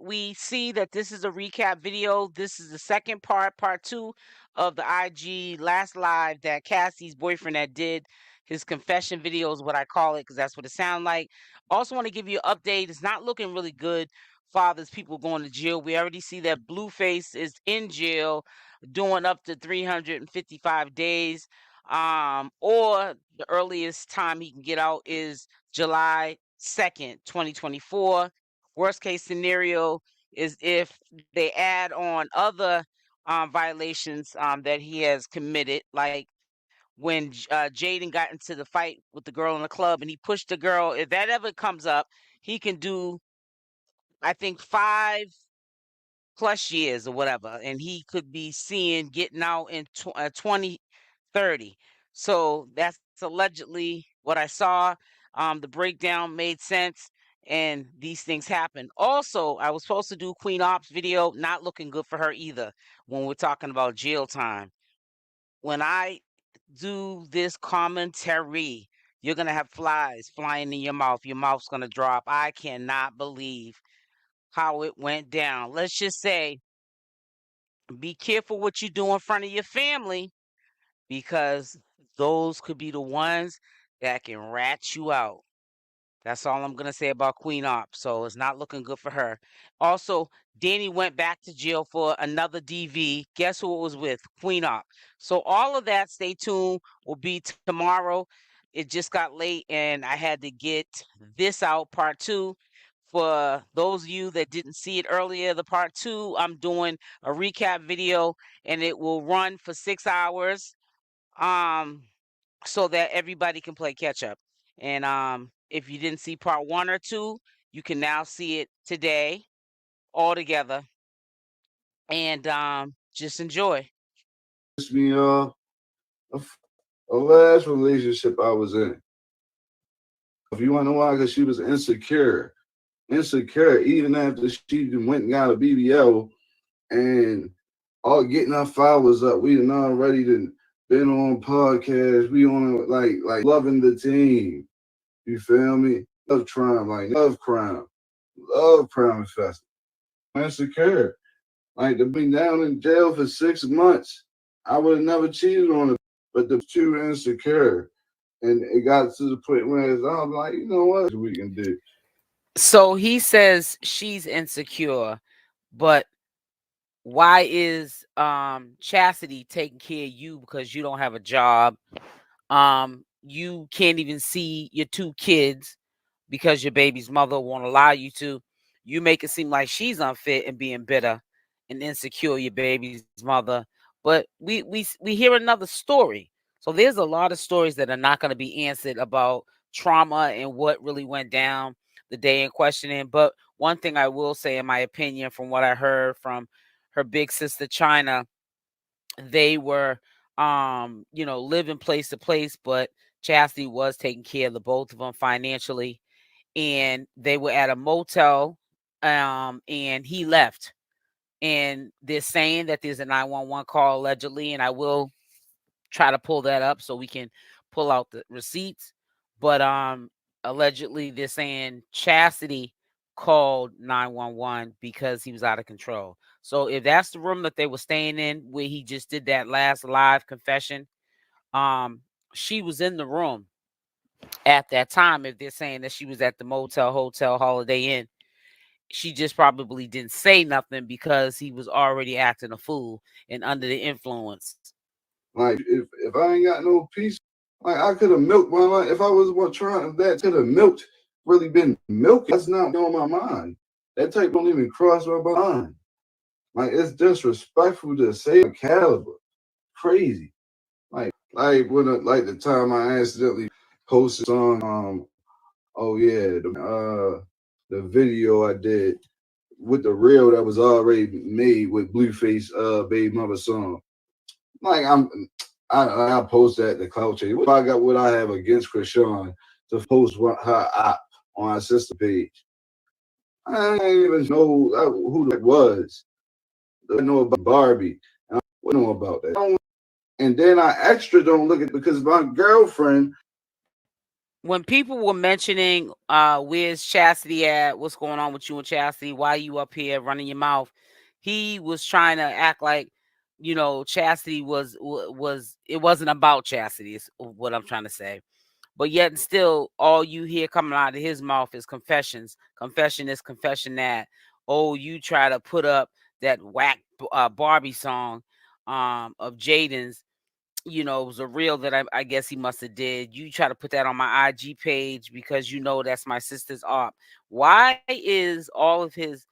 we see that this is a recap video. This is the second part, part 2 of the IG last live that Cassie's boyfriend that did his confession video is what I call it because that's what it sounds like. Also want to give you an update. It's not looking really good. Fathers, people going to jail. We already see that Blueface is in jail doing up to 355 days. Or the earliest time he can get out is July 2nd, 2024. Worst case scenario is if they add on other violations that he has committed, like when Jaidyn got into the fight with the girl in the club and he pushed the girl. If that ever comes up, he can do, I think, 5+ years or whatever, and he could be seeing getting out in 2030. So that's allegedly what I saw. The breakdown made sense, and these things happen. Also, I was supposed to do Queen Ops video, not looking good for her either when we're talking about jail time. When I do this commentary, you're going to have flies flying in your mouth. Your mouth's going to drop. I cannot believe how it went down. Let's just say, be careful what you do in front of your family, because those could be the ones that can rat you out. That's all I'm going to say about Queen Op. So it's not looking good for her. Also, Dani went back to jail for another DV. Guess who it was with? Queen Op. So all of that, stay tuned, will be tomorrow. It just got late and I had to get this out, part 2. For those of you that didn't see it earlier, the part 2, I'm doing a recap video and it will run for 6 hours. So that everybody can play catch up. And if you didn't see part 1 or 2, you can now see it today all together. And just enjoy. It's me, a last relationship I was in. If you want to know why, because she was insecure. Insecure, even after she went and got a BBL and all getting our followers up. We done already been on podcasts. We on like loving the team. You feel me? Love crime, like love crime infested. Insecure. Like to be down in jail for 6 months. I would have never cheated on her, but the two insecure. And it got to the point where I'm like, you know what we can do. So he says she's insecure, but why is Chastity taking care of you because you don't have a job? You can't even see your 2 kids because your baby's mother won't allow you to. You make it seem like she's unfit and being bitter and insecure, your baby's mother. But we hear another story. So there's a lot of stories that are not going to be answered about trauma and what really went down the day in questioning. But one thing I will say, in my opinion, from what I heard from her big sister China, they were living place to place, but Chastity was taking care of the both of them financially, and they were at a motel, and he left. And they're saying that there's a 911 call allegedly, and I will try to pull that up so we can pull out the receipts. But allegedly they're saying Chastity called 911 because he was out of control. So if that's the room that they were staying in where he just did that last live confession, she was in the room at that time. If they're saying that she was at the motel, hotel, Holiday Inn, she just probably didn't say nothing because he was already acting a fool and under the influence. Like if I ain't got no peace, like I could have milked my life. If I was trying that, could have milked, really been milking. That's not on my mind. That type don't even cross my mind. Like it's disrespectful to say caliber. Crazy. Like when like the time I accidentally posted on the video I did with the reel that was already made with Blueface baby mother song. Like I post that the culture. What I got, what I have against Chrisean to post her op on our sister page. I didn't even know who that was. I know about Barbie. I don't know about that. And then I extra don't look at, because my girlfriend when people were mentioning where's Chastity at, what's going on with you and Chastity, why you up here running your mouth, he was trying to act like, Chastity was it wasn't about Chastity is what I'm trying to say. But yet and still all you hear coming out of his mouth is confessions. Confession is confession that. Oh, you try to put up that whack Barbie song of Jaidyn's, it was a reel that I guess he must have did. You try to put that on my IG page because that's my sister's art. Why is all of his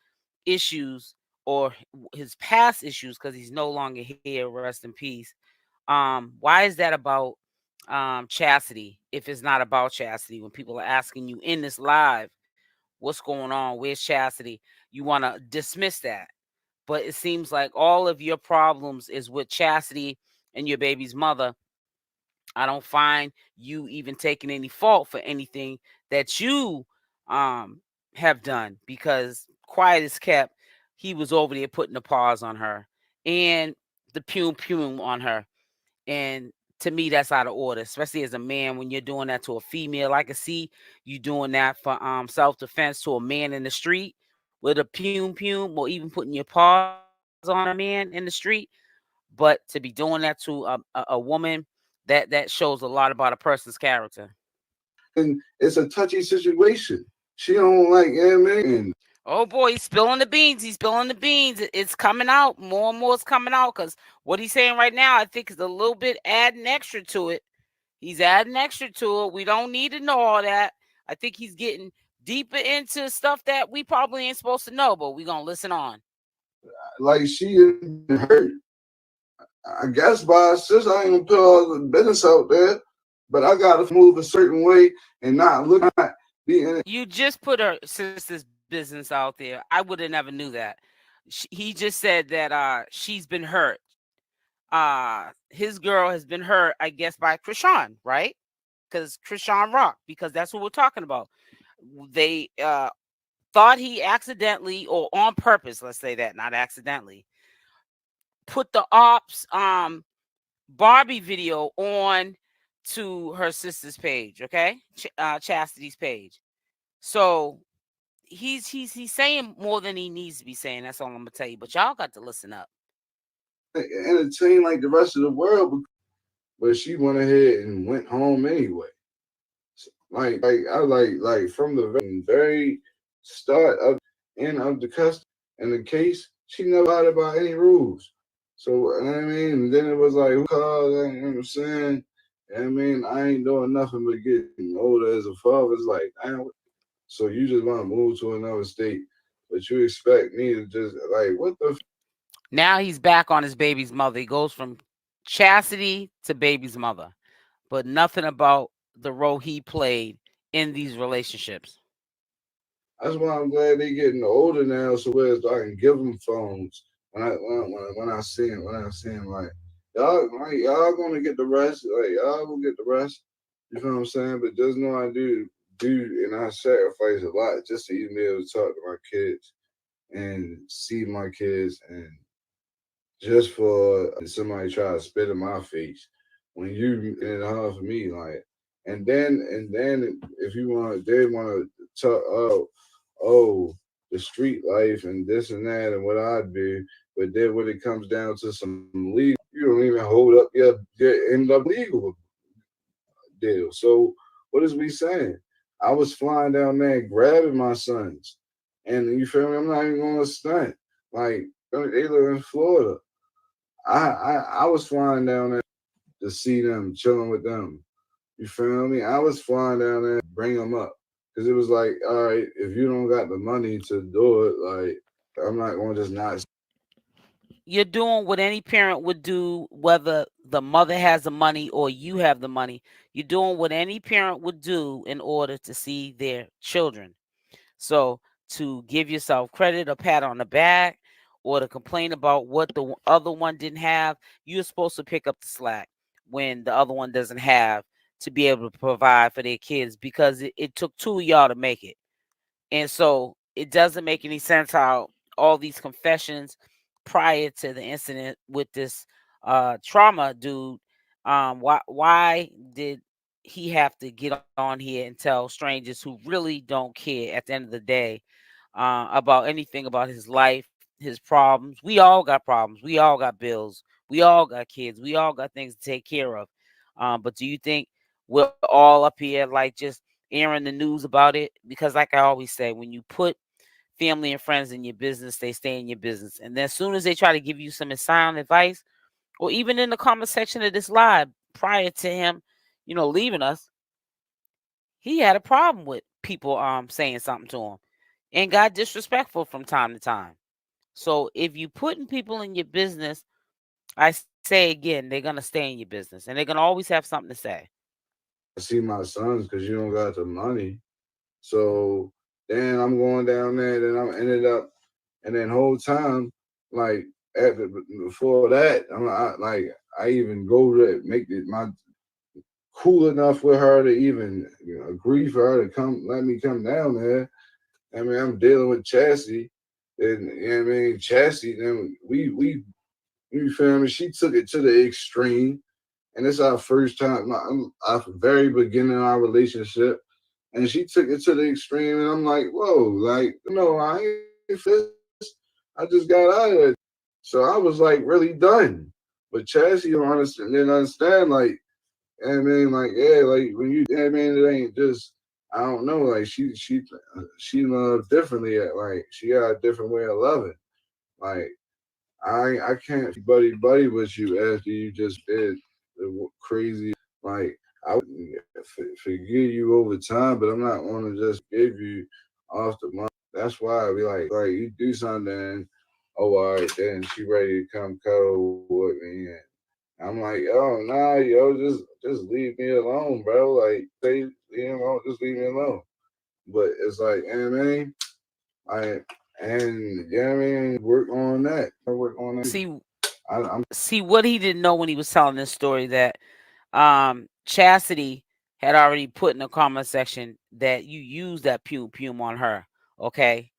issues or his past issues, because he's no longer here, rest in peace. Why is that about Chastity if it's not about Chastity? When people are asking you in this live, what's going on? Where's Chastity? You want to dismiss that. But it seems like all of your problems is with Chastity and your baby's mother. I don't find you even taking any fault for anything that you um have done, because quiet is kept. He was over there putting the paws on her and the pum pum on her. And to me, that's out of order, especially as a man when you're doing that to a female. I can see you doing that for self-defense to a man in the street with a pum pum, or even putting your paws on a man in the street. But to be doing that to a woman, that shows a lot about a person's character. And it's a touchy situation. She don't like anime. Oh boy, he's spilling the beans. He's spilling the beans. It's coming out. More and more is coming out, because what he's saying right now, I think, is a little bit adding extra to it. He's adding extra to it. We don't need to know all that. I think he's getting deeper into stuff that we probably ain't supposed to know, but we're going to listen on. Like she been hurt. I guess by her sister, I ain't gonna put all the business out there, but I gotta move a certain way and not look at being. You just put her sister's business out there. I would have never knew that. He just said that she's been hurt. His girl has been hurt, I guess, by Chrisean, right? Because Chrisean Rock, because that's what we're talking about. They thought he accidentally or on purpose, let's say that, not accidentally, put the ops Barbie video on to her sister's page, okay? Chastity's page. So he's saying more than he needs to be saying. That's all I'm gonna tell you. But y'all got to listen up. Entertained like the rest of the world, but she went ahead and went home anyway. Like I like from the very start of end of the custody in the case, she never lied about any rules. So I mean, and then it was like, who called? You know what I'm saying? I mean, I ain't doing nothing but getting older as a father. It's like, damn, so you just want to move to another state, but you expect me to just like, what the Now he's back on his baby's mother. He goes from Chastity to baby's mother, but nothing about the role he played in these relationships. That's why I'm glad they getting older now, so where I can give them phones when I see them, like y'all gonna get the rest, like y'all gonna get the rest. You feel what I'm saying? But just know I do, and I sacrifice a lot just to even be able to talk to my kids and see my kids, and just for somebody try to spit in my face when you and it's hard for me, like, and then if you want, they want to talk, oh, the street life and this and that and what I do. But then when it comes down to some legal, you don't even hold up your end up legal deal. So what is we saying? I was flying down there grabbing my sons. And you feel me? I'm not even gonna stunt. Like they live in Florida. I was flying down there to see them, chilling with them. You feel me? I was flying down there to bring them up. Because it was like, all right, if you don't got the money to do it, like, I'm not going to just not. You're doing what any parent would do, whether the mother has the money or you have the money. You're doing what any parent would do in order to see their children. So to give yourself credit or pat on the back, or to complain about what the other one didn't have, you're supposed to pick up the slack when the other one doesn't have, to be able to provide for their kids, because it took two of y'all to make it. And so it doesn't make any sense how all these confessions prior to the incident with this trauma dude, why did he have to get on here and tell strangers who really don't care at the end of the day about anything about his life, his problems. We all got problems. We all got bills. We all got kids. We all got things to take care of. But do you think we're all up here like just airing the news about it? Because, like I always say, when you put family and friends in your business, they stay in your business. And then as soon as they try to give you some sound advice, or even in the comment section of this live prior to him, leaving us, he had a problem with people saying something to him and got disrespectful from time to time. So if you putting people in your business, I say again, they're gonna stay in your business and they're gonna always have something to say. I see my sons because you don't got the money. So then I'm going down there, then I'm ended up, and then whole time, like after before that, like I even go to make it my cool enough with her to even agree for her to come, let me come down there. I mean, I'm dealing with Chassie, and I mean Chassie. Then we you feel me? She took it to the extreme, and it's our first time, our very beginning of our relationship, and she took it to the extreme, and I'm like, whoa, like no, I ain't for this. I just got out of it, so I was like really done. But Chassie don't understand, didn't understand, like, I mean, like, yeah, like when you, I mean, it ain't just, I don't know, like she loves differently. Like she got a different way of loving. Like I can't buddy buddy with you after you just did the crazy. Like I would forgive you over time, but I'm not going to just give you off the money. That's why I be like you do something, and, oh, all right, then she ready to come cuddle with me, and I'm like, oh nah, yo, just leave me alone, bro. Like, say, just leave me alone. But it's like, anime, I and yeah, I mean, work on that. I work on that too. See, I'm see what he didn't know when he was telling this story, that Chastity had already put in the comment section that you use that pume on her, okay?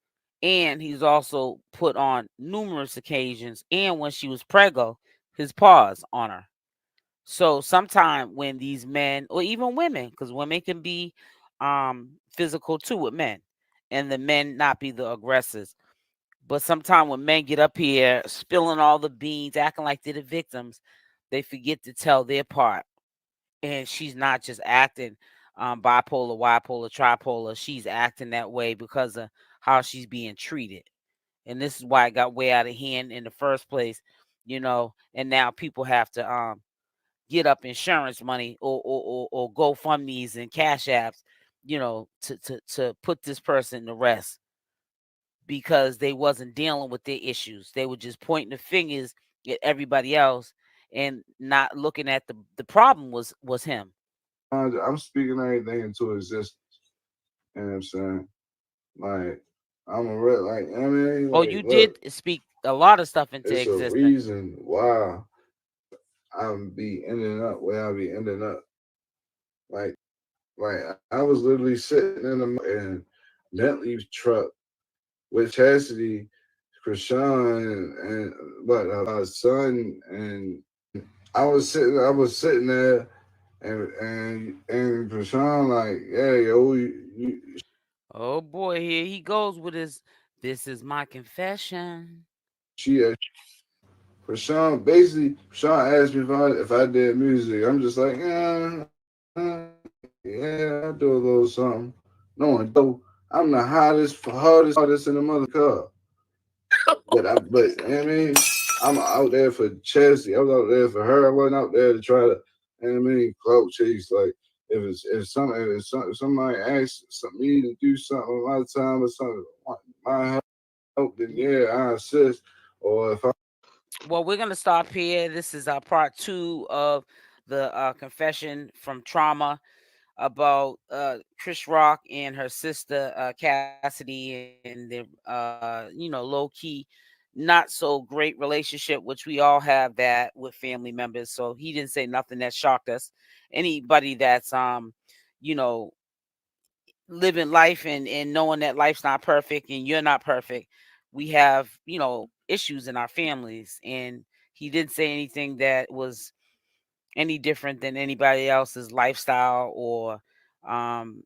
And he's also put on numerous occasions, and when she was preggo, his paws on her. So sometime when these men, or even women, because women can be physical too with men, and the men not be the aggressors. But sometimes when men get up here spilling all the beans, acting like they're the victims, they forget to tell their part. And she's not just acting bipolar, bipolar, tripolar. She's acting that way because of how she's being treated. And this is why it got way out of hand in the first place, and now people have to get up insurance money, or GoFundMe's and Cash Apps, to put this person to rest, because they wasn't dealing with their issues. They were just pointing the fingers at everybody else and not looking at the problem was him. I'm speaking everything into existence. You know what I'm saying? Like I'm a real, like, I mean, Oh, like, you look, did speak a lot of stuff into it's a existence. reason why I'm be ending up where I be ending up. Like like I was literally sitting in the and Bentley's truck with Chastity, Chrisean, and but son, and I was sitting there, and Chrisean like, yeah, yo, Oh boy, here he goes with his "this is my confession." she Chrisean basically Chrisean asked me if I did music. I'm just like, yeah, I do a little something. Knowing I'm the hardest in the mother car. But I mean, I'm out there for Chelsea. I was out there for her. I wasn't out there to try to, I mean, clout chase. Like if somebody asks me to do something with my time or something, my help, then yeah, I assist. Or if I Well, we're gonna stop here. This is part two of the confession from trauma about Chris Rock and her sister Cassidy, and their low key, not so great relationship, which we all have that with family members. So he didn't say nothing that shocked us. Anybody that's you know living life and knowing that life's not perfect and you're not perfect, we have issues in our families, and he didn't say anything that was any different than anybody else's lifestyle or um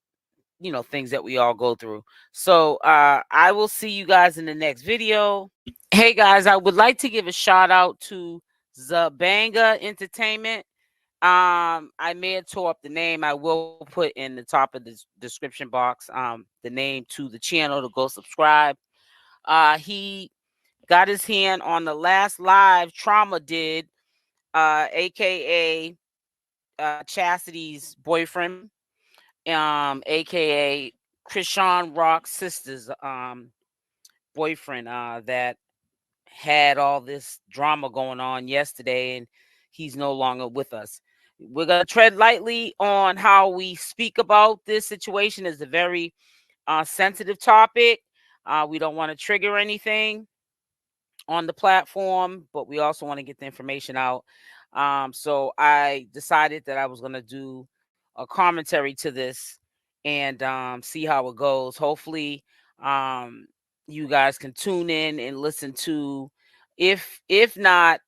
things that we all go through. So I will see you guys in the next video. Hey guys, I would like to give a shout out to Zabanga Entertainment. I may have tore up the name. I will put in the top of the description box the name to the channel to go subscribe. He got his hand on the last live Trauma did, aka Chastity's boyfriend, aka Chrisean Rock sister's boyfriend, that had all this drama going on yesterday, and he's no longer with us. We're going to tread lightly on how we speak about this situation. It's a very sensitive topic. We don't want to trigger anything on the platform, but we also want to get the information out. So I decided that I was going to do a commentary to this and see how it goes. Hopefully, um, you guys can tune in and listen to, if not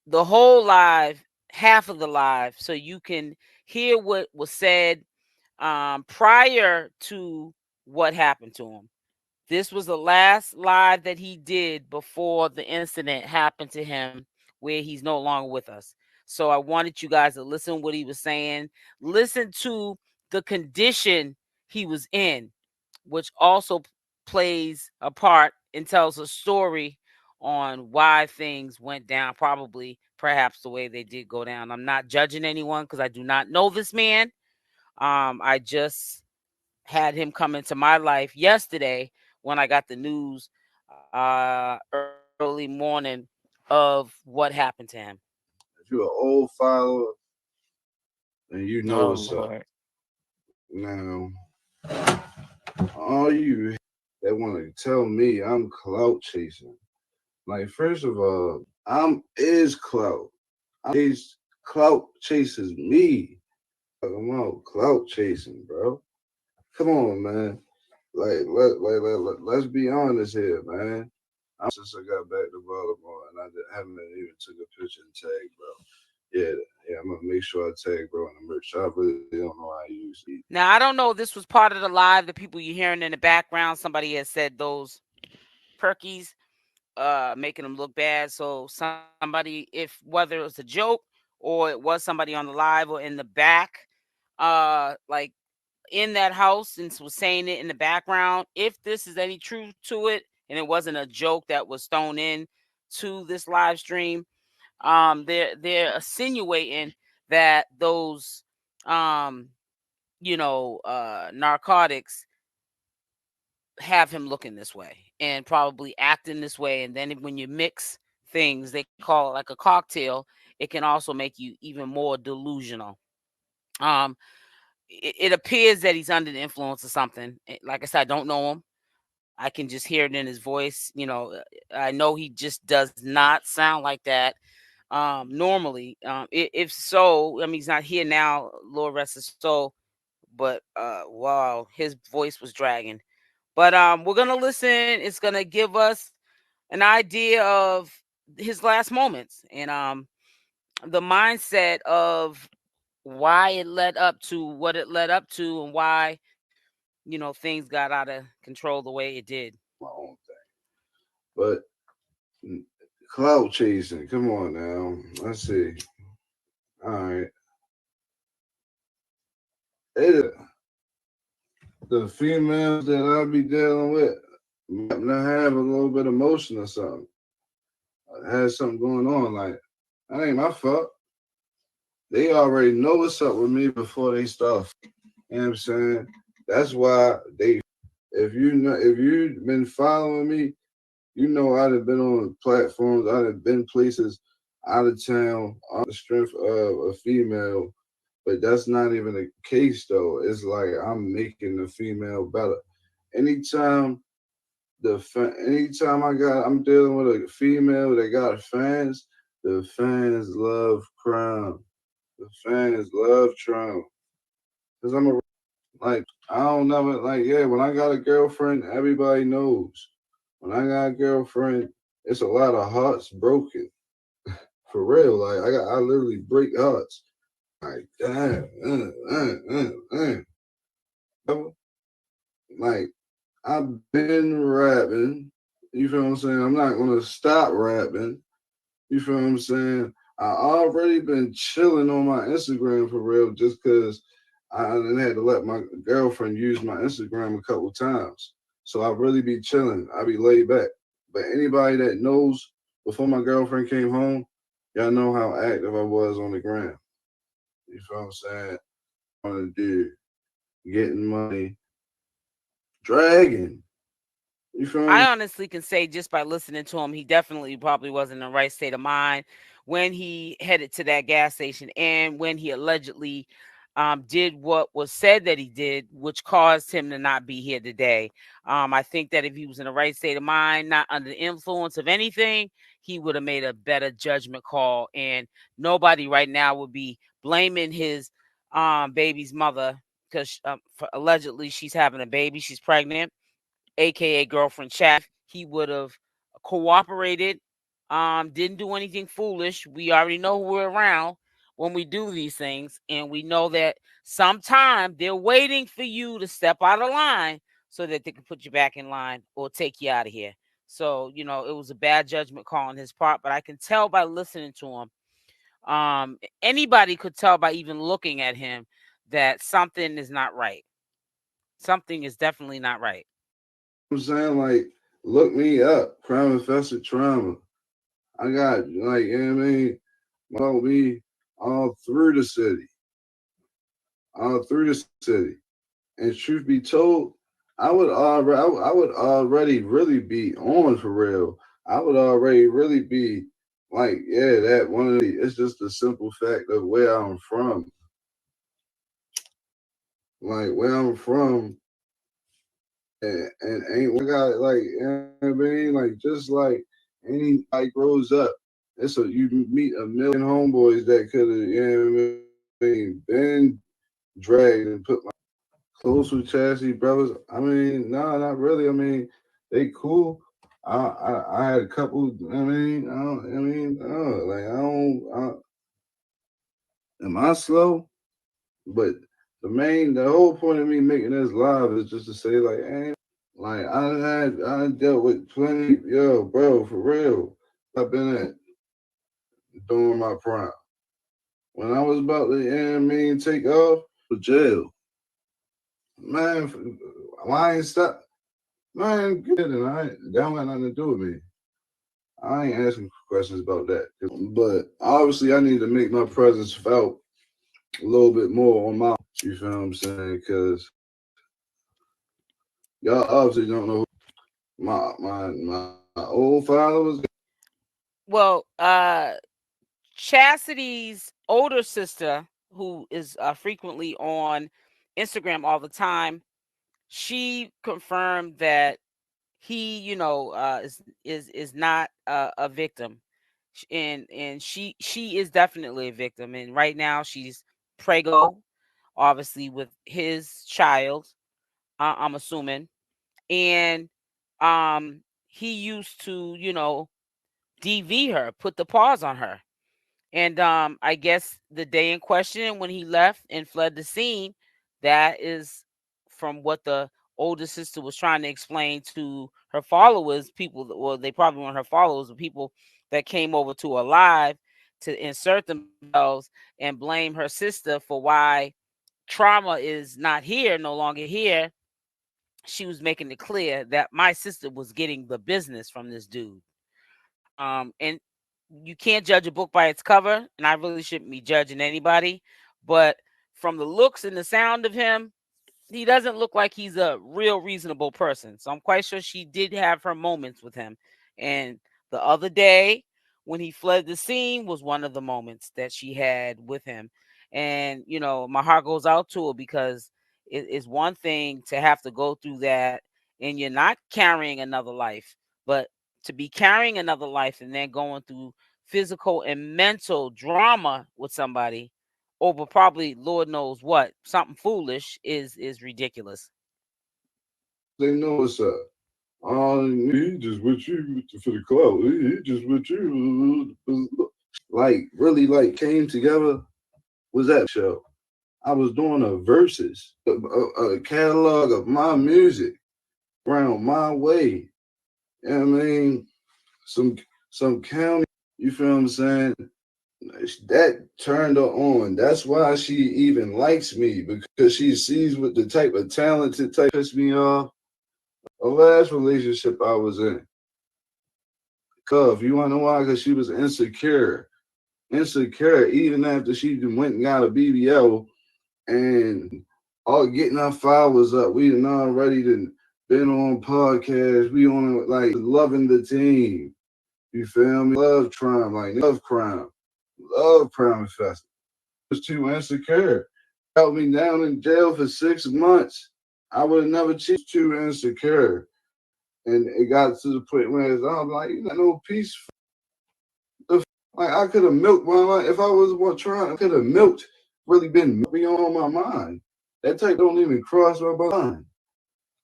the whole live, half of the live, so you can hear what was said prior to what happened to him. This was the last live that he did before the incident happened to him, where he's no longer with us. So I wanted you guys to listen to what he was saying, listen to the condition he was in, which also plays a part and tells a story on why things went down, probably perhaps the way they did go down. I'm not judging anyone because I do not know this man. I just had him come into my life yesterday when I got the news early morning of what happened to him. If you're an old follower, then you know Oh what's up. Lord. Now, all you that want to tell me I'm clout chasing, like, first of all, I'm is clout. Chase clout chases me. Talking about clout chasing, bro. Come on, man. Let's be honest here, man. Since I got back to Baltimore and I haven't even took a picture and tag, bro. Yeah, yeah, I'm gonna make sure I tag bro in the merch. I really don't know how I use it. Now I don't know if this was part of the live, the people you're hearing in the background. Somebody has said those perkies making them look bad. So somebody, if whether it was a joke or it was somebody on the live or in the back, like in that house and was saying it in the background, if this is any truth to it and it wasn't a joke that was thrown in to this live stream, they're insinuating that those um narcotics have him looking this way and probably acting this way. And then when you mix things, they call it like a cocktail, it can also make you even more delusional. um it appears that he's under the influence of something. Like I said, I don't know him. I can just hear it in his voice. I know he just does not sound like that normally. If so, I mean, he's not here now, Lord rest his soul. But wow, his voice was dragging. But we're gonna listen. It's gonna give us an idea of his last moments and the mindset of why it led up to what it led up to and why things got out of control the way it did. My own thing. But clout chasing, come on now. Let's see. All right. It, the females that I be dealing with might not have a little bit of motion or something. Has something going on. Like, that ain't my fault. They already know what's up with me before they start. You know what I'm saying? That's why they. If you've been following me, you know I'd have been on platforms. I'd have been places out of town on the strength of a female. But that's not even the case though. It's like I'm making the female better. Anytime anytime I'm dealing with a female that got fans, the fans love crime. The fans love Trump. Cause I'm a like I don't never like yeah. When I got a girlfriend, everybody knows. When I got a girlfriend, it's a lot of hearts broken for real. Like I literally break hearts. like, damn, like, I've been rapping. You feel what I'm saying? I'm not gonna stop rapping. You feel what I'm saying? I already been chilling on my Instagram for real, just cause I done had to let my girlfriend use my Instagram a couple times. So I really be chilling. I be laid back. But anybody that knows before my girlfriend came home, y'all know how active I was on the gram. You feel what I'm saying? On the dude, getting money, dragging. You feel I me? honestly can say just by listening to him, he definitely probably wasn't in the right state of mind when he headed to that gas station and when he allegedly did what was said that he did, which caused him to not be here today. I think that if he was in the right state of mind, not under the influence of anything, he would have made a better judgment call. And nobody right now would be blaming his baby's mother because allegedly she's having a baby, she's pregnant, aka girlfriend Chaff. He would have cooperated, didn't do anything foolish. We already know who we're around when we do these things, and we know that sometimes they're waiting for you to step out of line so that they can put you back in line or take you out of here. So, it was a bad judgment call on his part, but I can tell by listening to him. Anybody could tell by even looking at him that something is not right. Something is definitely not right. I'm saying? Like, look me up. Crime infested trauma. I got like, you know what I mean? About me all through the city. All through the city. And truth be told, I would already really be on for real. I would already really be like, yeah, that one of the it's just the simple fact of where I'm from. Like where I'm from and ain't one got like, you know what I mean? Like just like anybody grows up. It's a you meet a million homeboys that could have, you know what I mean, been dragged and put my close with chassis brothers. I mean, nah, not really. I mean, they cool. I had a couple. I mean, like I don't. Am I slow? But the whole point of me making this live is just to say, like, like I dealt with plenty, yo, bro, for real. I've been at during my prime. When I was about to, you know what I mean, take off for jail, man. Why ain't stop? Man, good, and that don't got nothing to do with me. I ain't asking questions about that. But obviously, I need to make my presence felt a little bit more on my. You feel what I'm saying? Because y'all obviously don't know who my old father was. Well, Chastity's older sister, who is frequently on Instagram all the time, she confirmed that he, is not a victim, and she is definitely a victim, and right now she's prego, obviously with his child. I'm assuming, and he used to, DV her, put the pause on her. And I guess the day in question when he left and fled the scene, that is from what the older sister was trying to explain to her followers, people well, they probably weren't her followers, but people that came over to her live to insert themselves and blame her sister for why trauma is not here, no longer here. She was making it clear that my sister was getting the business from this dude. And you can't judge a book by its cover, and I really shouldn't be judging anybody. But from the looks and the sound of him, he doesn't look like he's a real reasonable person. So I'm quite sure she did have her moments with him. And the other day, when he fled the scene, was one of the moments that she had with him. And, my heart goes out to her because it's one thing to have to go through that and you're not carrying another life, but to be carrying another life and then going through physical and mental drama with somebody over probably Lord knows what, something foolish is ridiculous. They know what's up. He just with you for the clout. He just with you. Like really, like came together was that show. I was doing a verses, a catalog of my music around my way. You know what I mean? Some some county, you feel what I'm saying? That turned her on. That's why she even likes me because she sees what the type of talented type pissed me off. The last relationship I was in, Cuz, you wanna know why? Because she was insecure. Insecure, even after she went and got a BBL and all getting our followers up. We done already been on podcasts. We on like loving the team. You feel me? Love crime fest. Was too insecure. Held me down in jail for 6 months. I would have never cheated. Too insecure. And it got to the point where I'm like, you got no peace. Like I could have milked my life if I was what trying. I could have milked. Really been on my mind. That type don't even cross my mind.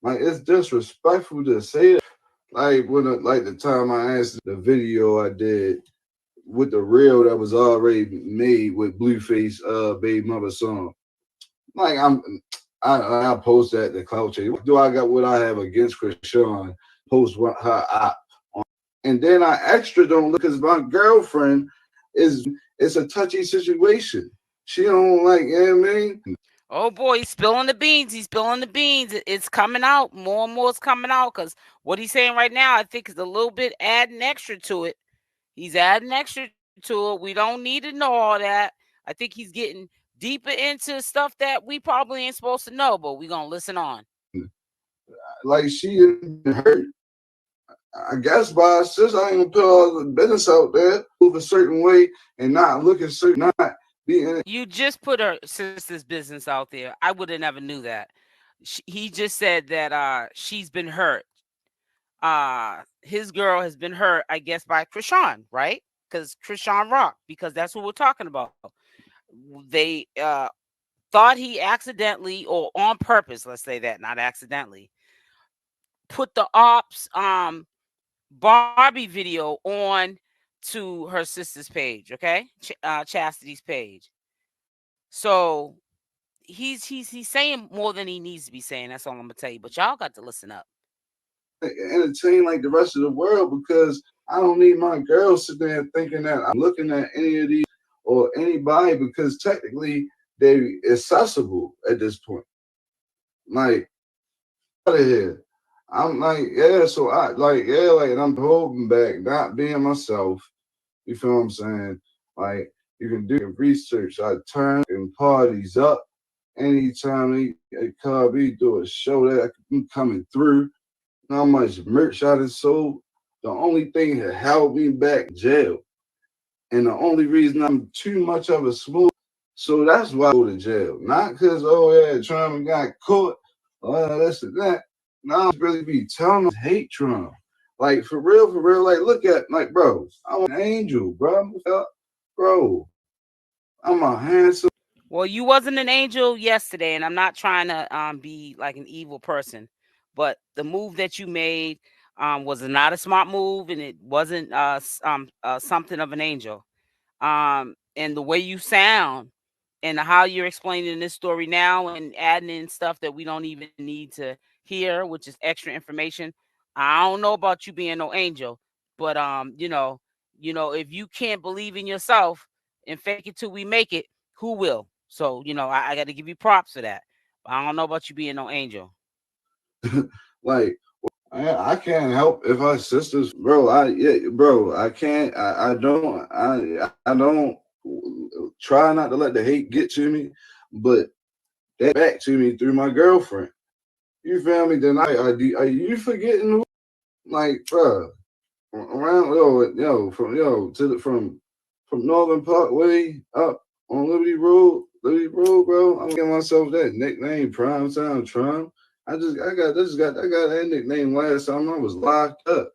Like it's disrespectful to say it. Like like the time I answered the video I did with the reel that was already made with Blueface Baby Mother song. Like I post that the clout chase. Do I got what I have against Chrisean? Post her op on, and then I extra don't look because my girlfriend is it's a touchy situation. She don't like, you know what I mean? Oh boy, he's spilling the beans. He's spilling the beans. It's coming out. More and more is coming out because what he's saying right now, I think, is a little bit adding extra to it. He's adding extra to it. We don't need to know all that. I think he's getting deeper into stuff that we probably ain't supposed to know, but we're going to listen on. Like she hurt. I guess by her sister, I ain't gonna put all the business out there, move a certain way and not look at certain, not being. You just put her sister's business out there. I would have never knew that. He just said that she's been hurt. His girl has been hurt, I guess, by Chrisean, right? Because Chrisean Rock, because that's what we're talking about. They thought he accidentally or on purpose, let's say that, not accidentally, put the ops Barbie video on to her sister's page, okay? Chastity's page. So he's saying more than he needs to be saying. That's all I'm gonna tell you. But y'all got to listen up. Entertain like the rest of the world because I don't need my girl sitting there thinking that I'm looking at any of these or anybody because technically they accessible at this point. Like out of here. I'm like, yeah, so I like, yeah, like, and I'm holding back, not being myself. You feel what I'm saying? Like, you can do research. I turn and parties up anytime they call me, do a show that I'm coming through. How much merch I done sold. The only thing that held me back, jail. And the only reason I'm too much of a smooth, so that's why I go to jail. Not because, oh yeah, Trump got caught, this and that. No, I'm really be telling them hate Trump. Like for real, like look at like bro, I'm an angel, bro. Bro, I'm a handsome. Well, you wasn't an angel yesterday, and I'm not trying to be like an evil person, but the move that you made was not a smart move, and it wasn't something of an angel. And the way you sound and how you're explaining this story now and adding in stuff that we don't even need to hear, which is extra information. I don't know about you being no angel, but if you can't believe in yourself and fake it till we make it, who will? So, I got to give you props for that. But I don't know about you being no angel. Like I can't help if our sisters, bro. Bro. I can't. I don't. I don't try not to let the hate get to me, but that back to me through my girlfriend. You feel me? Then are you forgetting who? Like, bro, around from from Northern Parkway up on Liberty Road, bro. I'm giving myself that nickname, Prime Time Trump. I got that nickname last time I was locked up.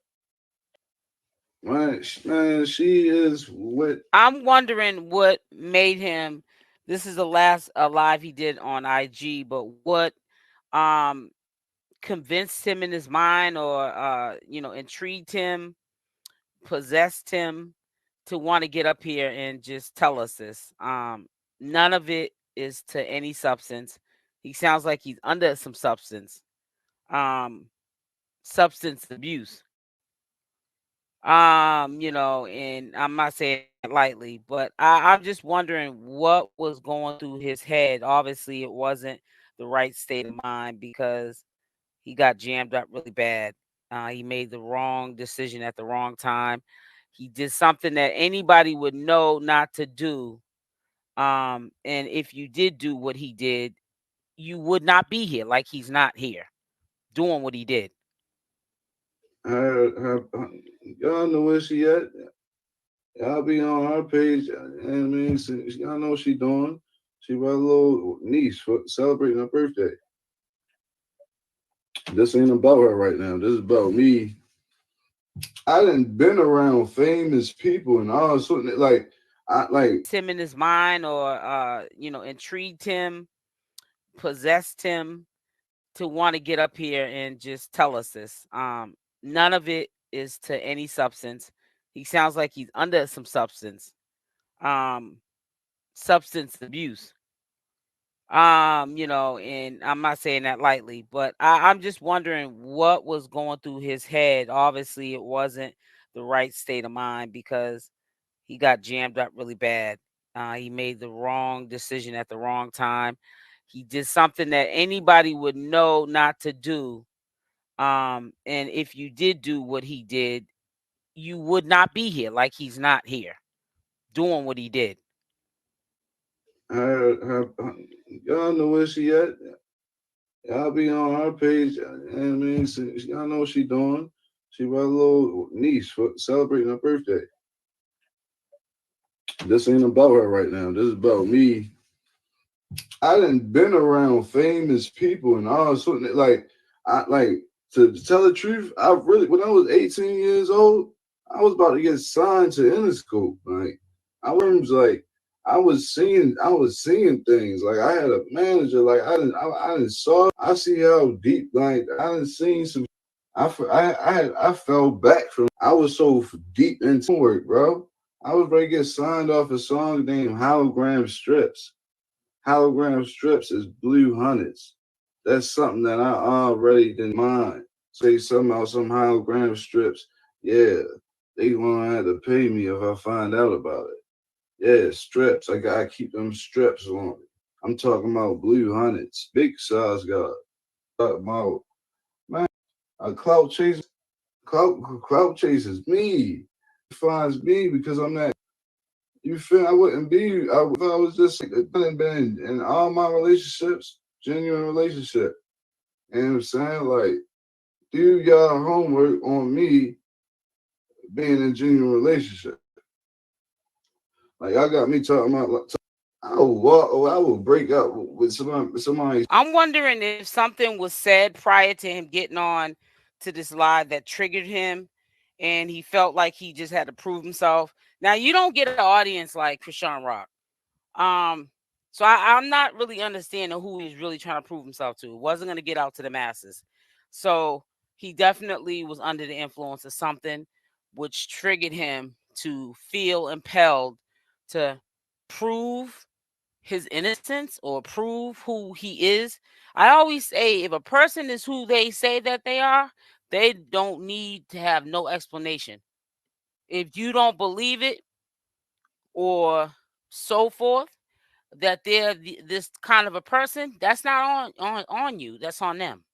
Man, she is what. I'm wondering what made him. This is the last live he did on IG, but what um convinced him in his mind or intrigued him, possessed him to want to get up here and just tell us this. None of it is to any substance. He sounds like he's under some substance. Um, Substance abuse. And I'm not saying that lightly, but I'm just wondering what was going through his head. Obviously, it wasn't the right state of mind because he got jammed up really bad. He made the wrong decision at the wrong time. He did something that anybody would know not to do. And if you did do what he did, you would not be here. Like he's not here doing what he did. Y'all know where she at. Y'all be on her page, and I mean, y'all know what she doing. She with a little niece for celebrating her birthday. This ain't about her right now. This is about me. I done been around famous people and all sorts of, like I like Him in his mind, or intrigued him, possessed him to want to get up here and just tell us this. None of it is to any substance. He sounds like he's under some substance. Um, Substance abuse. And I'm not saying that lightly, but I'm just wondering what was going through his head. Obviously, it wasn't the right state of mind because he got jammed up really bad. He made the wrong decision at the wrong time. He did something that anybody would know not to do. And if you did do what he did, you would not be here. Like he's not here doing what he did. y'all know where she at. Y'all be on her page, and I mean, y'all know what she doing. She with a little niece for celebrating her birthday. This ain't about her right now. This is about me. I done been around famous people and all sorts of, like to tell the truth, I really when I was 18 years old, I was about to get signed to Interscope. Like like I was seeing things. Like I had a manager, like I didn't saw I see how deep, like I didn't seen some I fell back from I was so deep into work, bro. I was ready to get signed off a song named Hologram Strips. Hologram strips is blue hundreds. That's something that I already didn't mind. Say something about some hologram strips. Yeah, they gonna have to pay me if I find out about it. Yeah, strips. I gotta keep them strips on me. I'm talking about blue hundreds. Big size guy. Talking about man, a clout chaser. Clout chases me. Finds me because I'm that. You feel I wouldn't be if I was just like been in all my relationships, genuine relationship. You know what I'm saying? Like, do y'all homework on me being in a genuine relationship. Like y'all got me talking about I will break up with somebody. I'm wondering if something was said prior to him getting on to this live that triggered him and he felt like he just had to prove himself. Now, you don't get an audience like Chrisean Rock. Um, I'm not really understanding who he's really trying to prove himself to. It wasn't going to get out to the masses. So he definitely was under the influence of something which triggered him to feel impelled to prove his innocence or prove who he is. I always say if a person is who they say that they are, they don't need to have no explanation. If you don't believe it or so forth, that they're this kind of a person, that's not on you. That's on them.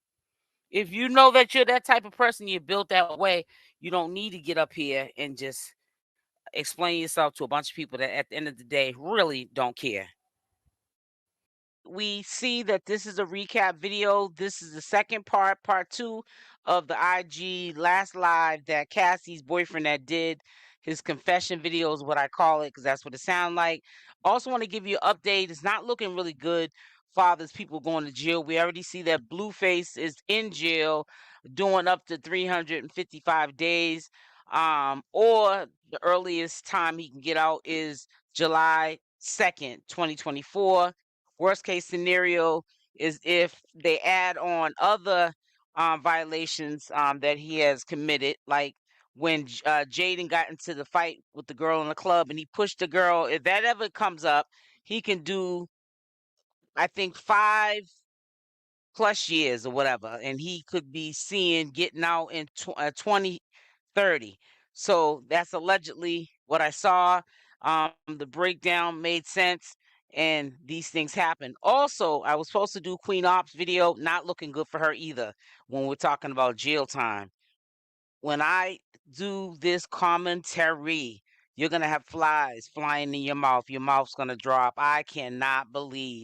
If you know that you're that type of person, you're built that way, you don't need to get up here and just explain yourself to a bunch of people that at the end of the day really don't care. We see that this is a recap video. This is the second part two of the IG last live that Cassie's boyfriend that did his confession video is what I call it because that's what it sounds like. Also want to give you an update. It's not looking really good. Fathers, people going to jail. We already see that Blueface is in jail doing up to 355 days. Or the earliest time he can get out is July 2nd, 2024. Worst case scenario is if they add on other violations that he has committed, like when Jaidyn got into the fight with the girl in the club and he pushed the girl. If that ever comes up, he can do, I think, 5+ years or whatever, and he could be seeing getting out in 2030. So that's allegedly what I saw. The breakdown made sense, and these things happen. Also, I was supposed to do Queen Ops video, not looking good for her either when we're talking about jail time. When I do this commentary, you're going to have flies flying in your mouth. Your mouth's going to drop. I cannot believe